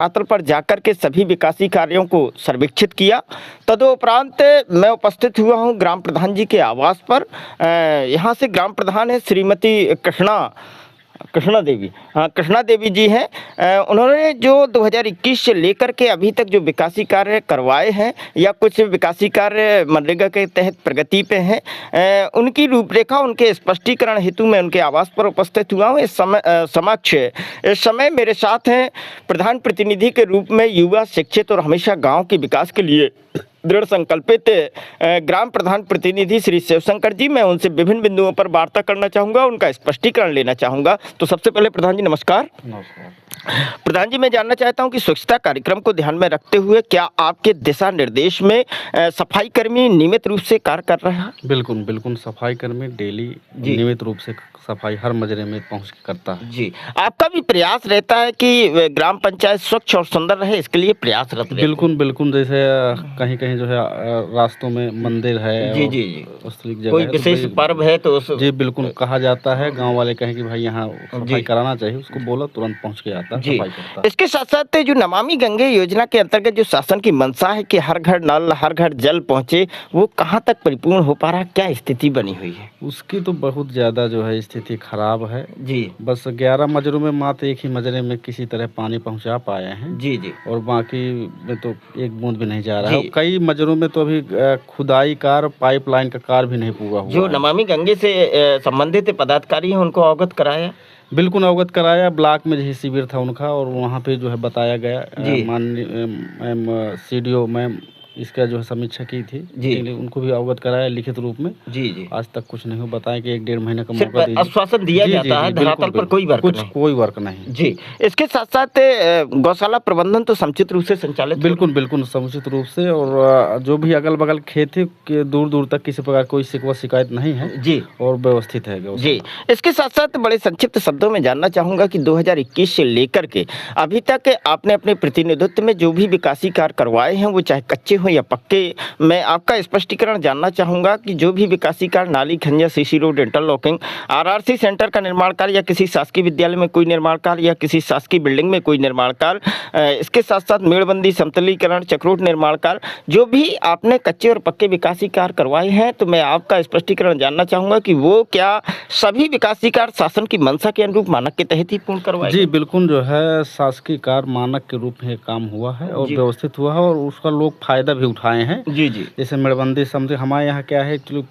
धरातल पर जाकर के सभी विकासी कार्यों को सर्वेक्षित किया। तदुपरांत मैं उपस्थित हुआ हूं ग्राम प्रधान जी के आवास पर। यहाँ से ग्राम प्रधान है श्रीमती कृष्णा देवी। हाँ, कृष्णा देवी जी हैं। उन्होंने जो 2021 से लेकर के अभी तक जो विकासी कार्य करवाए हैं या कुछ विकासी कार्य मनरेगा के तहत प्रगति पे हैं, उनकी रूपरेखा, उनके स्पष्टीकरण हेतु मैं उनके आवास पर उपस्थित हुआ हूँ। इस समय मेरे साथ हैं प्रधान प्रतिनिधि के रूप में युवा, शिक्षित और हमेशा गाँव के विकास के लिए दृढ़ संकल्पित ग्राम प्रधान प्रतिनिधि श्री शिवशंकर जी। मैं उनसे विभिन्न बिंदुओं पर वार्ता करना चाहूँगा, उनका स्पष्टीकरण लेना चाहूँगा। तो सबसे पहले प्रधान जी नमस्कार। प्रधान जी, मैं जानना चाहता हूं कि स्वच्छता कार्यक्रम को ध्यान में रखते हुए क्या आपके दिशा निर्देश में सफाई कर्मी नियमित रूप से कार्य कर रहे हैं? बिल्कुल बिल्कुल, सफाई कर्मी डेली नियमित रूप से सफाई हर मजरे में पहुंच के करता है। जी, आपका भी प्रयास रहता है कि ग्राम पंचायत स्वच्छ और सुंदर रहे, इसके लिए प्रयासरत रहते हैं? बिल्कुल बिल्कुल, जैसे कहीं कहीं जो है रास्तों में मंदिर है, जी जी जी, उस जगह कोई विशेष पर्व है तो जी बिल्कुल कहा जाता है, गांव वाले कहें कि भाई यहाँ सफाई कराना चाहिए, उसको बोला तुरंत पहुँच के आता है, सफाई करता है। इसके साथ साथ जो नमामि गंगे योजना के अंतर्गत जो शासन की मंशा है कि हर घर नल, हर घर जल पहुँचे, वो कहाँ तक परिपूर्ण हो पा रहा है? क्या स्थिति बनी हुई है उसकी? तो बहुत ज़्यादा जो है स्थिति खराब है जी। बस 11 मजरों में मात्र एक ही मजरे में किसी तरह पानी पहुंचा पाए हैं जी जी, और बाकी में तो एक बूंद भी नहीं जा रहा है। कई मजरों में तो अभी खुदाई कार्य, पाइपलाइन का कार्य भी नहीं पूरा हुआ। जो नमामि गंगे से संबंधित पदाधिकारी हैं उनको अवगत कराया? बिल्कुल अवगत कराया। ब्लॉक में जो शिविर था उनका, और वहाँ पे जो है बताया गया। माननीय CDO मैम इसका जो है समीक्षा की थी जी, उनको भी अवगत कराया लिखित रूप में। जी जी, आज तक कुछ नहीं हो, बताया कि 1-1.5 महीने का मौका दीजिए। आश्वासन दिया जाता है, धरातल पर कोई वर्क नहीं। जी, इसके साथ साथ गौशाला प्रबंधन तो समुचित रूप से संचालित? बिल्कुल बिल्कुल समुचित रूप से, और जो भी अगल बगल खेत है के दूर दूर तक किसी प्रकार कोई शिकवा शिकायत नहीं है जी, और व्यवस्थित है जी। इसके साथ साथ बड़े संक्षिप्त शब्दों में जानना चाहूँगा कि 2021 से लेकर के अभी तक आपने अपने प्रतिनिधित्व में जो भी विकासी कार्य करवाए हैं, वो चाहे कच्चे हो या पक्के, मैं आपका स्पष्टीकरण जानना चाहूँगा कि जो भी विकासी कार्य, नाली, खंजा, CC road, interlocking, RRC centre का निर्माण कार्य या किसी शासकीय विद्यालय में कोई निर्माण कार्य या किसी शासकीय बिल्डिंग में कोई निर्माण कार्य, इसके साथ साथ मेड़बंदी, समतलीकरण, चक्रोट निर्माण कार्य, जो भी आपने कच्चे और पक्के विकासी कार्य करवाए हैं, तो मैं आपका स्पष्टीकरण जानना चाहूँगा कि वो क्या सभी विकासी कार्य शासन की मंशा के अनुरूप मानक के तहत ही पूर्ण करवाए? जी बिल्कुल, जो है शासकीय कार्य मानक के रूप में काम हुआ है और व्यवस्थित हुआ है, और उसका लोग फायदा भी उठाए हैं। जी जी, जैसे मेड़बंदी, समझे हमारे यहाँ क्या है कि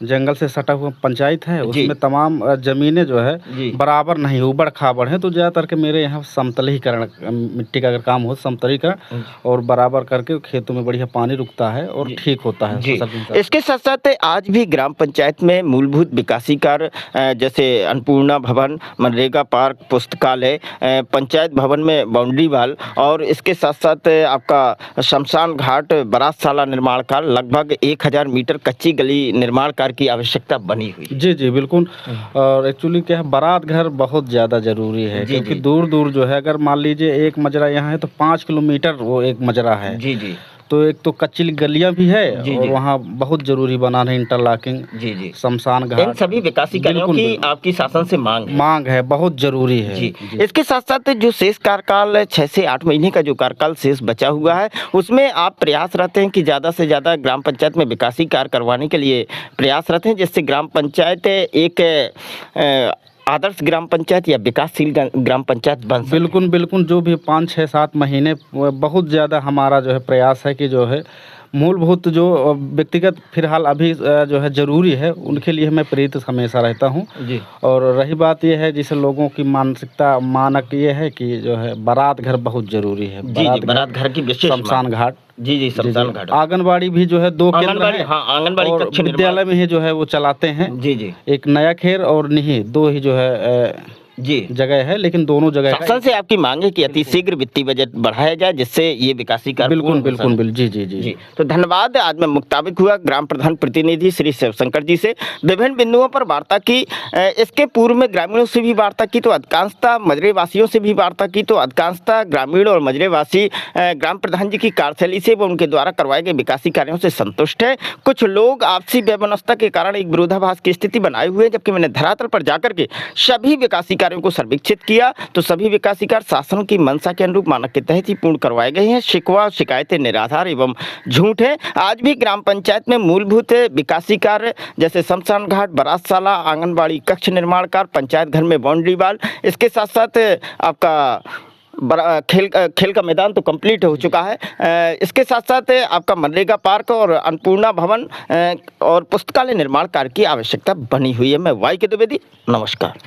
जंगल से सटा हुआ पंचायत है, उसमें तमाम जमीनें जो है बराबर नहीं, उबड़ खाबड़ है, तो ज़्यादातर के मेरे यहाँ समतलीकरण, मिट्टी का अगर काम हो समतलीकरण और बराबर करके खेतों में बढ़िया पानी रुकता है और ठीक होता है। इसके साथ साथ आज भी ग्राम पंचायत में मूलभूत विकासी कार्य जैसे अन्नपूर्णा भवन, मनरेगा पार्क, पुस्तकालय, पंचायत भवन में बाउंड्री वाल, और इसके साथ साथ आपका शमशान घाट, बारातशाला निर्माण कार्य, लगभग 1000 मीटर कच्ची गली निर्माण कार्य की आवश्यकता बनी हुई। जी जी बिल्कुल, और एक्चुअली क्या है, बारात घर बहुत ज़्यादा ज़रूरी है, क्योंकि दूर दूर जो है, अगर मान लीजिए एक मजरा यहाँ है तो 5 किलोमीटर वो एक मजरा है। जी जी, तो एक तो कच्ची गलियां भी है और वहाँ बहुत जरूरी बनाना है इंटरलॉकिंग, जी जी, शमशान घाट, इन सभी विकासी कार्यों की आपकी शासन से मांग है, बहुत जरूरी है। जी। इसके साथ साथ जो शेष कार्यकाल 6 से 8 महीने का जो कार्यकाल शेष बचा हुआ है, उसमें आप प्रयासरत हैं कि ज़्यादा से ज़्यादा ग्राम पंचायत में विकासी कार्य करवाने के लिए प्रयासरत हैं, जिससे ग्राम पंचायत एक आदर्श ग्राम पंचायत या विकासशील ग्राम पंचायत बन सके? बिल्कुल बिल्कुल, जो भी 5, 6, 7 महीने बहुत ज़्यादा हमारा जो है प्रयास है कि जो है मूलभूत जो व्यक्तिगत फिलहाल अभी जो है ज़रूरी है, उनके लिए मैं प्रेरित हमेशा रहता हूं जी। और रही बात यह है, जिसे लोगों की मानसिकता, मानक ये है कि जो है बारात घर बहुत ज़रूरी है। बारात घर की विशेष, शमशान घाट, जी जी, शमशान घाट, आंगनबाड़ी भी जो है 2 केंद्र है, हाँ, आंगनबाड़ी और विद्यालय में ही जो है वो चलाते हैं। जी जी, एक नया खेर और निही, 2 ही जो है जी जगह है, लेकिन दोनों जगह शासन से आपकी मांग है कि अति शीघ्र वित्तीय बजट बढ़ाया जाए, जिससे ये विकासी कार्य बिल्कुल जी जी जी। तो धन्यवाद। आज मैं मुताबिक हुआ ग्राम प्रधान प्रतिनिधि श्री शिवशंकर जी से, विभिन्न बिंदुओं पर वार्ता की। इसके पूर्व में ग्रामीणों से भी वार्ता की, तो अधिकांशतः मजरे वासियों से भी वार्ता की, तो अधिकांशतः ग्रामीण और मजरे वासी ग्राम प्रधान जी की कार्यशैली से व उनके द्वारा करवाए गए विकासी कार्यों से संतुष्ट है। कुछ लोग आपसी व्यवस्था के कारण एक विरोधाभास की स्थिति बनाए हुए हैं, जबकि मैंने धरातल पर जाकर के सभी विकासी कार्य कार्यों को सर्वेक्षित किया तो सभी विकासी कार्य शासन की मंशा के अनुरूप मानक के तहत ही पूर्ण करवाए गए हैं। शिकवा शिकायतें निराधार एवं झूठ है। आज भी ग्राम पंचायत में मूलभूत विकासी कार्य जैसे शमशान घाट, बारातशाला, आंगनबाड़ी कक्ष निर्माण कार्य, पंचायत घर में बाउंड्री वाल, इसके साथ साथ आपका खेल का मैदान तो कंप्लीट हो चुका है। इसके साथ साथ आपका मनरेगा पार्क और अन्नपूर्णा भवन और पुस्तकालय निर्माण कार्य की आवश्यकता बनी हुई है। मैं वाई के द्विवेदी, नमस्कार।